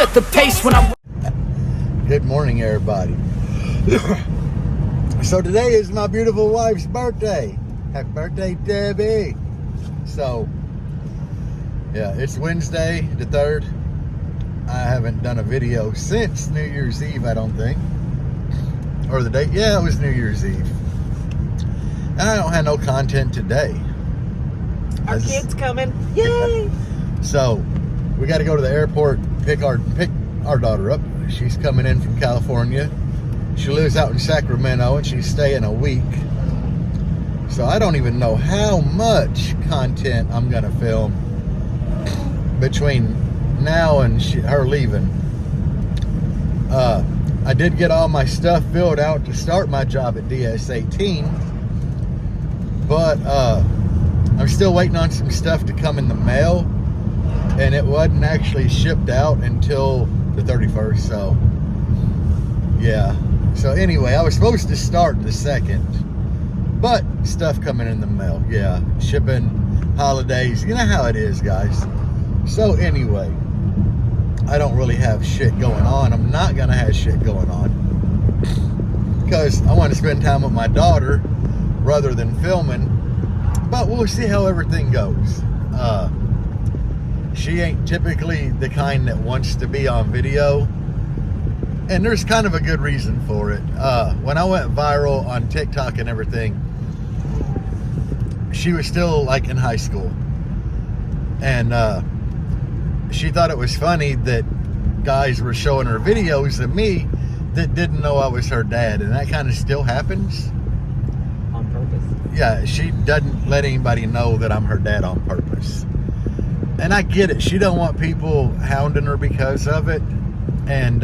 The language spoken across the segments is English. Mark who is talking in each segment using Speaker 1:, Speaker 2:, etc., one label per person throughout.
Speaker 1: set the pace when I'm...
Speaker 2: Good morning, everybody. So today is my beautiful wife's birthday. Happy birthday, Debbie. So, yeah, it's Wednesday the 3rd. I haven't done a video since New Year's Eve, I don't think. Or the date. Yeah, it was New Year's Eve. And I don't have no content today.
Speaker 3: Our kid's coming. Yay!
Speaker 2: So, we got to go to the airport, pick our daughter up. She's coming in from California. She lives out in Sacramento and she's staying a week. So I don't even know how much content I'm going to film between now and her leaving. I did get all my stuff filled out to start my job at DS18. But I'm still waiting on some stuff to come in the mail. And it wasn't actually shipped out until the 31st. So, yeah. So anyway, I was supposed to start the 2nd, but stuff coming in the mail. Yeah, shipping, holidays, you know how it is, guys. So anyway, I don't really have shit going on. I'm not gonna have shit going on because I want to spend time with my daughter rather than filming. But we'll see how everything goes. She ain't typically the kind that wants to be on video. And there's kind of a good reason for it. When I went viral on TikTok and everything, she was still like in high school. And she thought it was funny that guys were showing her videos of me that didn't know I was her dad. And that kind of still happens.
Speaker 3: On purpose.
Speaker 2: Yeah, she doesn't let anybody know that I'm her dad on purpose. And I get it. She don't want people hounding her because of it. And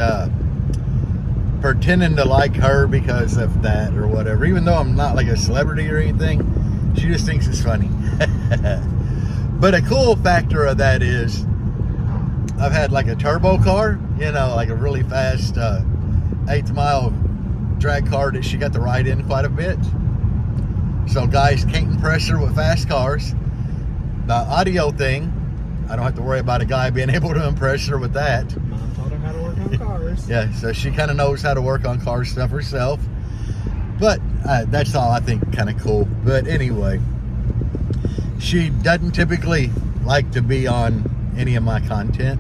Speaker 2: pretending to like her because of that or whatever, even though I'm not like a celebrity or anything. She just thinks it's funny. But a cool factor of that is I've had like a turbo car, you know, like a really fast 8th mile drag car that she got to ride in quite a bit. So guys can't impress her with fast cars. The audio thing, I don't have to worry about a guy being able to impress her with that.
Speaker 3: Mom taught her how to work on cars.
Speaker 2: Yeah, so she kind of knows how to work on car stuff herself. But that's all I think kind of cool. But anyway, she doesn't typically like to be on any of my content,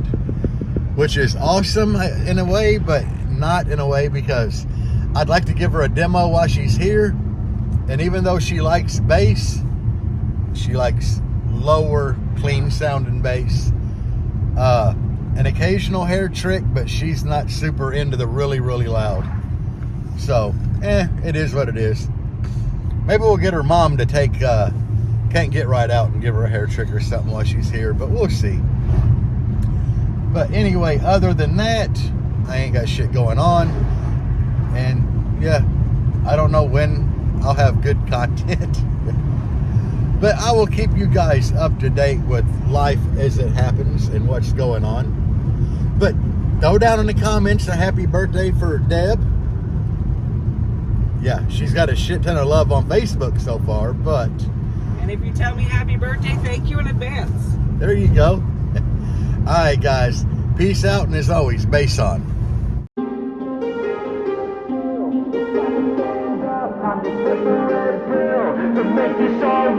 Speaker 2: which is awesome in a way, but not in a way, because I'd like to give her a demo while she's here. And even though she likes bass, she likes lower, clean sounding bass. An occasional hair trick, but she's not super into the really, really loud. So, it is what it is. Maybe we'll get her mom to take, can't get right out and give her a hair trick or something while she's here, but we'll see. But anyway, other than that, I ain't got shit going on. And yeah, I don't know when I'll have good content. But I will keep you guys up to date with life as it happens and what's going on. But throw down in the comments a happy birthday for Deb. Yeah, she's got a shit ton of love on Facebook so far, but...
Speaker 3: And if you tell me happy birthday, thank you in advance.
Speaker 2: There you go. Alright guys, peace out, and as always, bass on.
Speaker 4: To make you so